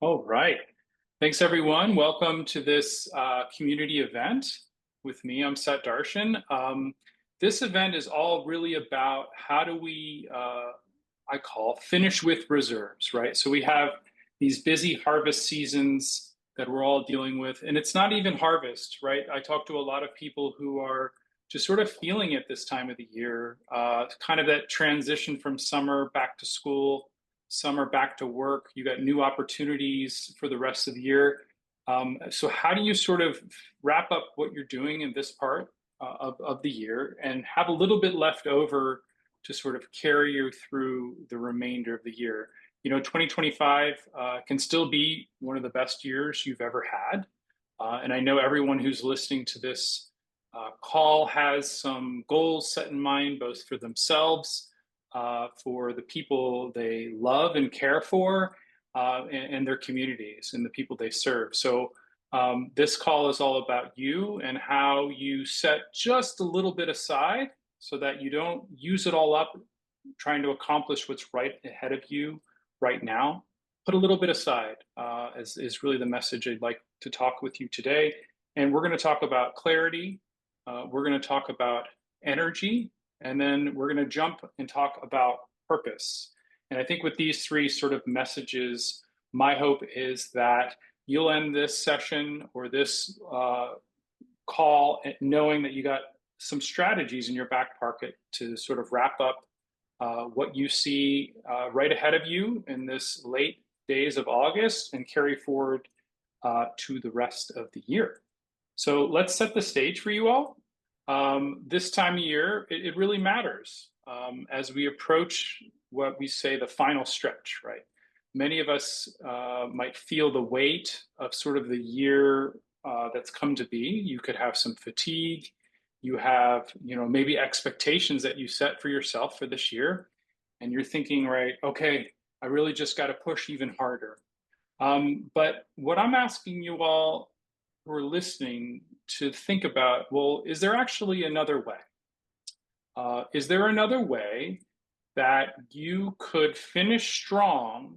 All right. Thanks, everyone. Welcome to this community event with me. I'm Sat Darshan. This event is all really about how do we, I call, finish with reserves, right? So we have these busy harvest seasons that we're all dealing with, and it's not even harvest, right? I talk to a lot of people who are just sort of feeling it this time of the year, kind of that transition from summer back to school, summer back to work. You got new opportunities for the rest of the year. So how do you sort of wrap up what you're doing in this part of the year and have a little bit left over to sort of carry you through the remainder of the year? 2025 can still be one of the best years you've ever had. And I know everyone who's listening to this call has some goals set in mind, both for themselves, for the people they love and care for, and their communities and the people they serve. So this call is all about you and how you set just a little bit aside so that you don't use it all up trying to accomplish what's right ahead of you right now. Put a little bit aside is really the message I'd like to talk with you today. And we're going to talk about clarity. We're going to talk about energy, and then we're going to jump and talk about purpose. And I think with these three sort of messages, my hope is that you'll end this session or this call knowing that you got some strategies in your back pocket to sort of wrap up what you see right ahead of you in this late days of August and carry forward to the rest of the year. So let's set the stage for you all. This time of year, it really matters as we approach what we say the final stretch, right? Many of us might feel the weight of sort of the year that's come to be. You could have some fatigue. You have, maybe expectations that you set for yourself for this year. And you're thinking, right, okay, I really just got to push even harder. But what I'm asking you all who are listening to think about, well, is there actually another way? Is there another way that you could finish strong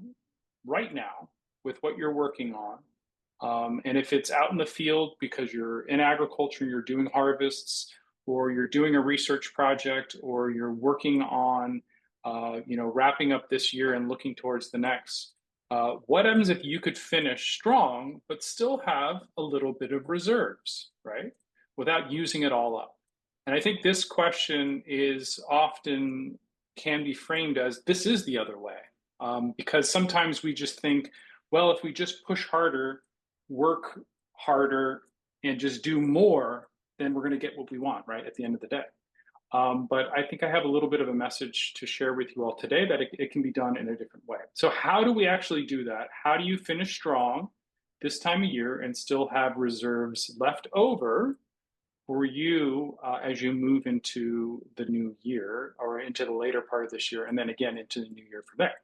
right now with what you're working on? And if it's out in the field because you're in agriculture, you're doing harvests, or you're doing a research project, or you're working on, wrapping up this year and looking towards the next. What happens if you could finish strong, but still have a little bit of reserves, right? Without using it all up. And I think this question is often can be framed as this is the other way. Because sometimes we just think, well, if we just push harder, work harder, and just do more, then we're going to get what we want, right, at the end of the day. But I think I have a little bit of a message to share with you all today that it can be done in a different way. So how do we actually do that? How do you finish strong this time of year and still have reserves left over for you as you move into the new year or into the later part of this year and then again into the new year from there?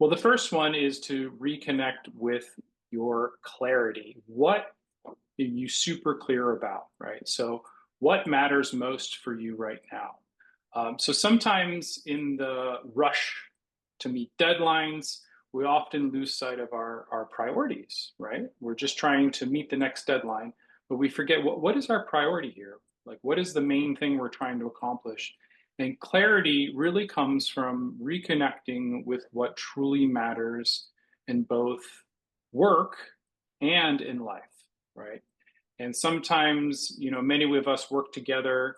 Well, the first one is to reconnect with your clarity. What are you super clear about, right? So what matters most for you right now? So sometimes in the rush to meet deadlines, we often lose sight of our priorities, right? We're just trying to meet the next deadline, but we forget what is our priority here? Like, what is the main thing we're trying to accomplish? And clarity really comes from reconnecting with what truly matters in both work and in life, right? And sometimes, many of us work together,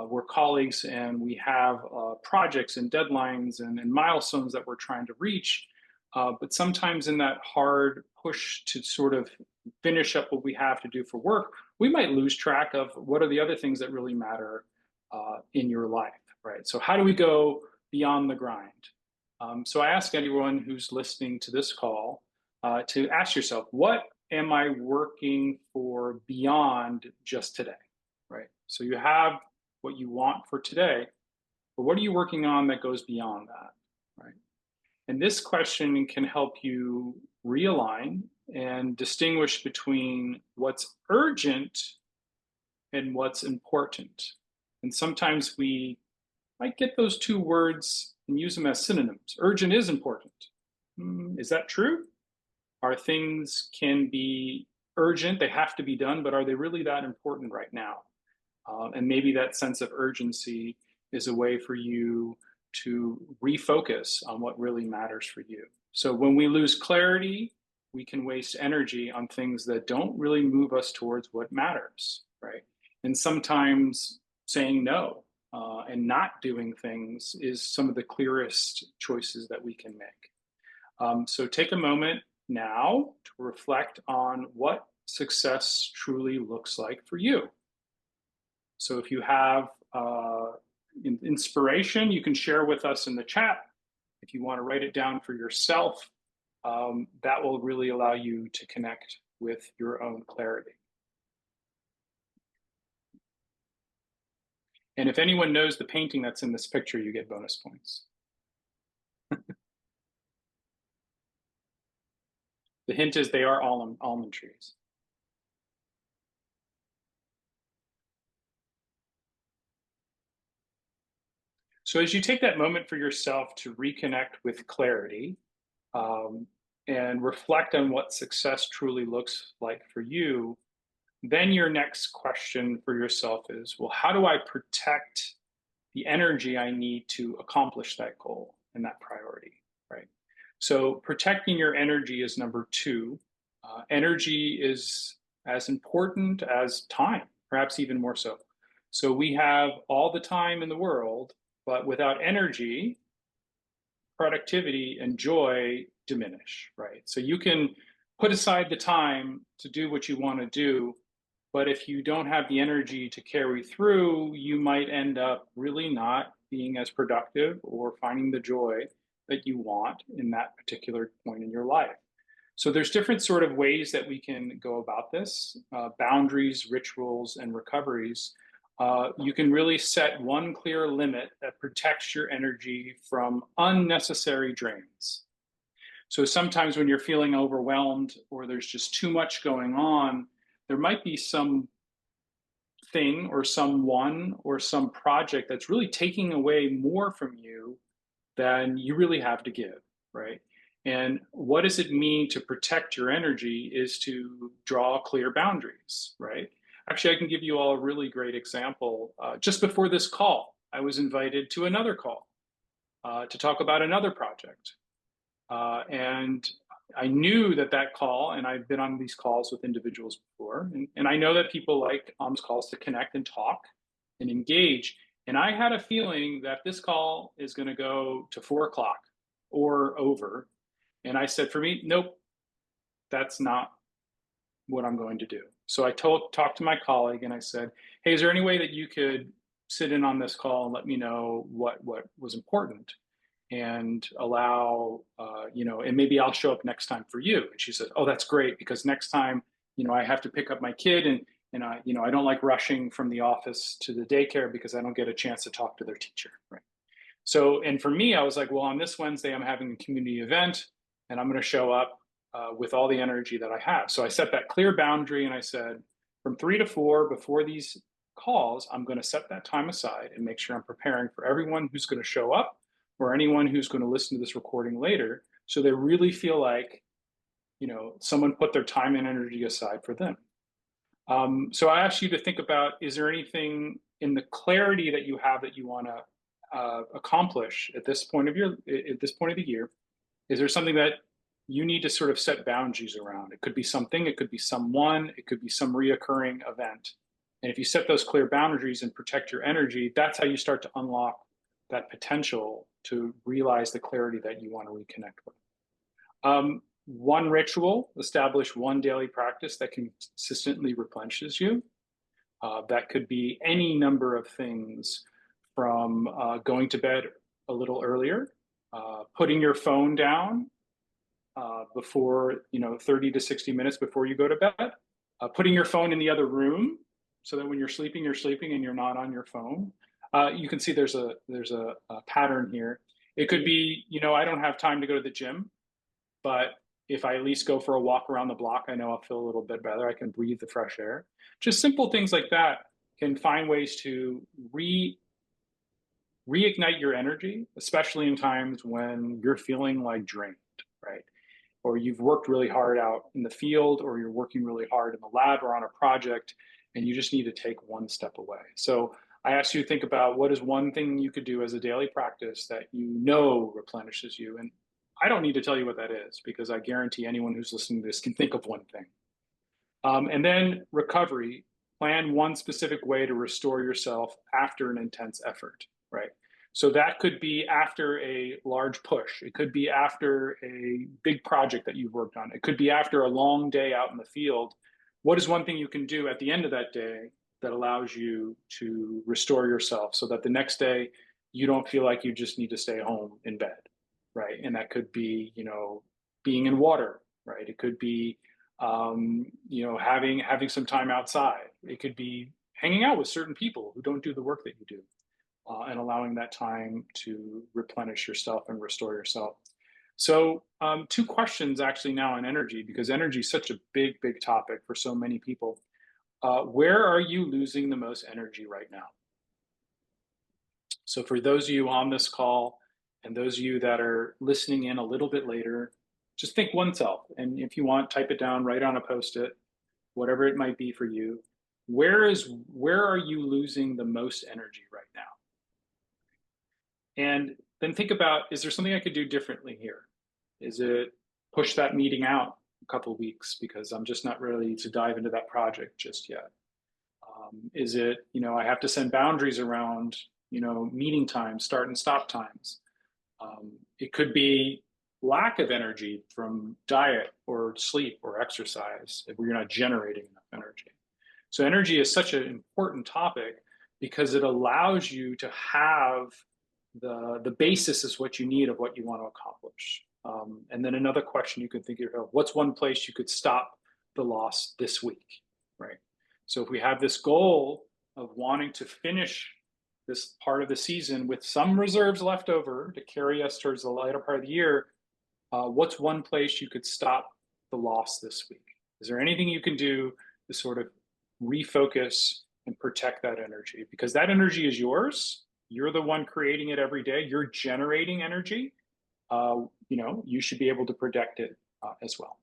we're colleagues, and we have projects and deadlines and milestones that we're trying to reach. But sometimes in that hard push to sort of finish up what we have to do for work, we might lose track of what are the other things that really matter in your life, right? So how do we go beyond the grind? So I ask anyone who's listening to this call to ask yourself, what am I working for beyond just today, right? So you have what you want for today, but what are you working on that goes beyond that, right? And this question can help you realign and distinguish between what's urgent and what's important. And sometimes we might get those two words and use them as synonyms. Urgent is important. Is that true? Are things can be urgent, they have to be done, but are they really that important right now? And maybe that sense of urgency is a way for you to refocus on what really matters for you. So when we lose clarity, we can waste energy on things that don't really move us towards what matters, right? And sometimes saying no and not doing things is some of the clearest choices that we can make. So take a moment now to reflect on what success truly looks like for you. So if you have inspiration, you can share with us in the chat. If you want to write it down for yourself, that will really allow you to connect with your own clarity. And if anyone knows the painting that's in this picture, you get bonus points. The hint is they are almond trees. So as you take that moment for yourself to reconnect with clarity, um, and reflect on what success truly looks like for you, then your next question for yourself is, well, how do I protect the energy I need to accomplish that goal and that priority, right? So protecting your energy is number two. Energy is as important as time, perhaps even more so. So we have all the time in the world, but without energy, productivity and joy diminish, right? So you can put aside the time to do what you want to do, but if you don't have the energy to carry through, you might end up really not being as productive or finding the joy that you want in that particular point in your life. So there's different sort of ways that we can go about this, boundaries, rituals, and recoveries. You can really set one clear limit that protects your energy from unnecessary drains. So sometimes when you're feeling overwhelmed or there's just too much going on, there might be some thing or someone or some project that's really taking away more from you than you really have to give, right? And what does it mean to protect your energy is to draw clear boundaries, right? Actually, I can give you all a really great example. Just before this call, I was invited to another call to talk about another project. And I knew that that call, and I've been on these calls with individuals before, and I know that people like on these calls to connect and talk and engage. And I had a feeling that this call is going to go to 4 o'clock or over. And I said, for me, nope, that's not what I'm going to do. So I talked to my colleague and I said, hey, is there any way that you could sit in on this call and let me know what was important and allow, and maybe I'll show up next time for you. And she said, oh, that's great, because next time, I have to pick up my kid and I don't like rushing from the office to the daycare because I don't get a chance to talk to their teacher, right? So, and for me, I was like, well, on this Wednesday, I'm having a community event and I'm going to show up with all the energy that I have. So I set that clear boundary and I said, from 3 to 4 before these calls, I'm going to set that time aside and make sure I'm preparing for everyone who's going to show up or anyone who's going to listen to this recording later. So they really feel like, someone put their time and energy aside for them. So I ask you to think about, is there anything in the clarity that you have that you want to accomplish at this point of the year? Is there something that you need to sort of set boundaries around? It could be something, it could be someone, it could be some reoccurring event. And if you set those clear boundaries and protect your energy, that's how you start to unlock that potential to realize the clarity that you want to reconnect with. One ritual, establish one daily practice that consistently replenishes you. That could be any number of things, from going to bed a little earlier, putting your phone down before, 30 to 60 minutes before you go to bed, putting your phone in the other room so that when you're sleeping and you're not on your phone. You can see there's a pattern here. It could be, I don't have time to go to the gym, but if I at least go for a walk around the block, I know I'll feel a little bit better. I can breathe the fresh air. Just simple things like that can find ways to reignite your energy, especially in times when you're feeling like drained, right? or you've worked really hard out in the field, or you're working really hard in the lab or on a project, and you just need to take one step away. So I ask you to think about what is one thing you could do as a daily practice that you know replenishes you. And I don't need to tell you what that is because I guarantee anyone who's listening to this can think of one thing. And then recovery, plan one specific way to restore yourself after an intense effort, right? So that could be after a large push. It could be after a big project that you've worked on. It could be after a long day out in the field. What is one thing you can do at the end of that day that allows you to restore yourself so that the next day you don't feel like you just need to stay home in bed, right? And that could be, being in water, right? It could be having some time outside. It could be hanging out with certain people who don't do the work that you do, and allowing that time to replenish yourself and restore yourself. So, two questions actually now on energy, because energy is such a big, big topic for so many people. Where are you losing the most energy right now? So, for those of you on this call and those of you that are listening in a little bit later, just think oneself. And if you want, type it down, write on a post it, whatever it might be for you. Where are you losing the most energy right now? And then think about, is there something I could do differently here? Is it push that meeting out a couple of weeks because I'm just not ready to dive into that project just yet? Is it, I have to send boundaries around, meeting times, start and stop times. It could be lack of energy from diet or sleep or exercise if you're not generating enough energy. So energy is such an important topic because it allows you to have the basis is what you need of what you want to accomplish. And then another question you can think of, what's one place you could stop the loss this week, right? So if we have this goal of wanting to finish this part of the season with some reserves left over to carry us towards the later part of the year, what's one place you could stop the loss this week? Is there anything you can do to sort of refocus and protect that energy? Because that energy is yours. You're the one creating it every day. You're generating energy. You should be able to protect it as well.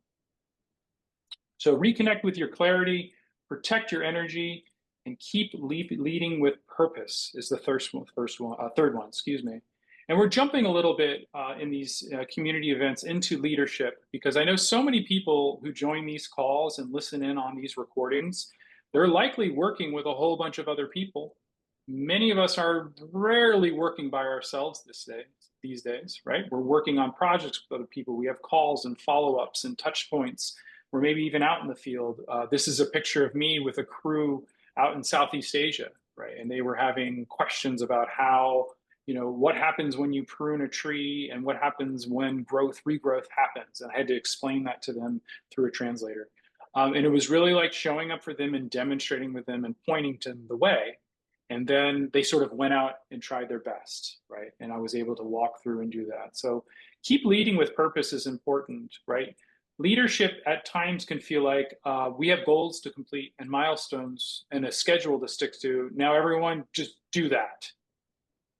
So reconnect with your clarity, protect your energy, and keep leading with purpose is the third one, excuse me. And we're jumping a little bit in these community events into leadership because I know so many people who join these calls and listen in on these recordings, they're likely working with a whole bunch of other people. Many of us are rarely working by ourselves these days, right? We're working on projects with other people. We have calls and follow-ups and touch points. We're maybe even out in the field. This is a picture of me with a crew out in Southeast Asia, right? And they were having questions about how, what happens when you prune a tree and what happens when regrowth happens. And I had to explain that to them through a translator. And it was really like showing up for them and demonstrating with them and pointing to the way. And then they sort of went out and tried their best, right? And I was able to walk through and do that. So keep leading with purpose is important, right? Leadership at times can feel like we have goals to complete and milestones and a schedule to stick to. Now everyone just do that.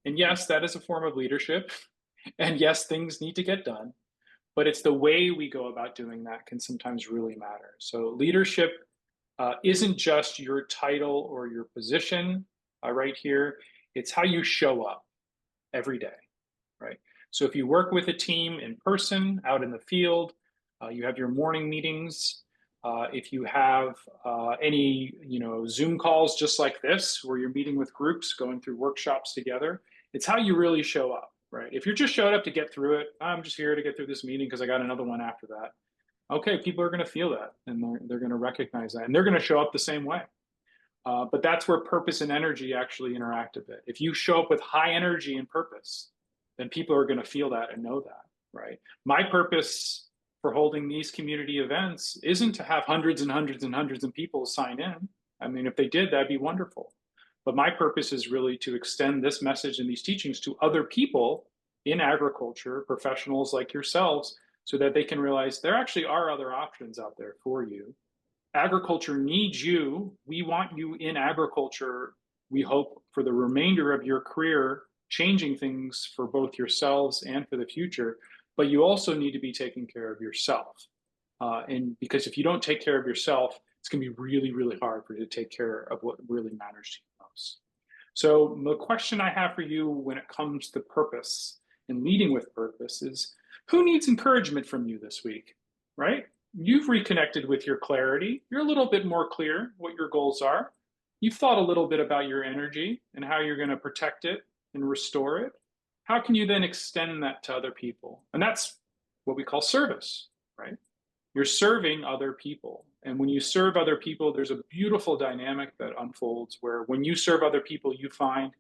And yes, that is a form of leadership. And yes, things need to get done. But it's the way we go about doing that can sometimes really matter. So leadership isn't just your title or your position right here. It's how you show up every day, right? So if you work with a team in person, out in the field, you have your morning meetings. If you have any, Zoom calls just like this, where you're meeting with groups, going through workshops together, it's how you really show up, right? If you're just showing up to get through it, I'm just here to get through this meeting because I got another one after that. Okay, people are going to feel that, and they're going to recognize that, and they're going to show up the same way. But that's where purpose and energy actually interact a bit. If you show up with high energy and purpose, then people are going to feel that and know that, right? My purpose for holding these community events isn't to have hundreds and hundreds and hundreds of people sign in. I mean, if they did, that'd be wonderful. But my purpose is really to extend this message and these teachings to other people in agriculture, professionals like yourselves, so that they can realize there actually are other options out there for you. Agriculture needs you. We want you in agriculture, we hope, for the remainder of your career, changing things for both yourselves and for the future. but you also need to be taking care of yourself. And because if you don't take care of yourself, it's going to be really, really hard for you to take care of what really matters to you most. So, the question I have for you when it comes to purpose and leading with purpose is, who needs encouragement from you this week? Right? You've reconnected with your clarity. You're a little bit more clear what your goals are. You've thought a little bit about your energy and how you're going to protect it and restore it. How can you then extend that to other people? And that's what we call service, right? You're serving other people. And when you serve other people, there's a beautiful dynamic that unfolds where when you serve other people, you find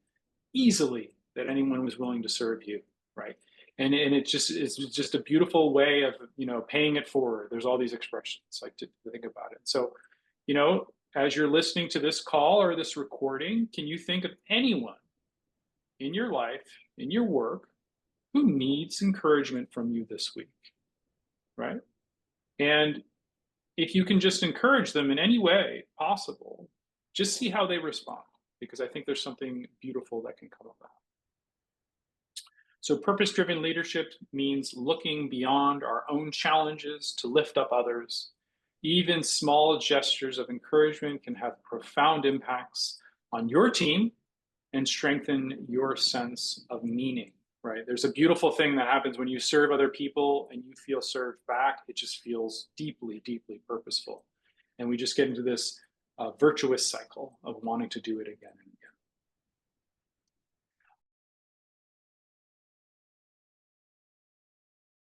easily that anyone was willing to serve you, right? And it's just a beautiful way of paying it forward. There's all these expressions like to think about it. So, as you're listening to this call or this recording, can you think of anyone in your life, in your work, who needs encouragement from you this week, right? And if you can just encourage them in any way possible, just see how they respond, because I think there's something beautiful that can come of that. So, purpose driven leadership means looking beyond our own challenges to lift up others. Even small gestures of encouragement can have profound impacts on your team and strengthen your sense of meaning, right? There's a beautiful thing that happens when you serve other people and you feel served back. It just feels deeply, deeply purposeful. And we just get into this virtuous cycle of wanting to do it again and again.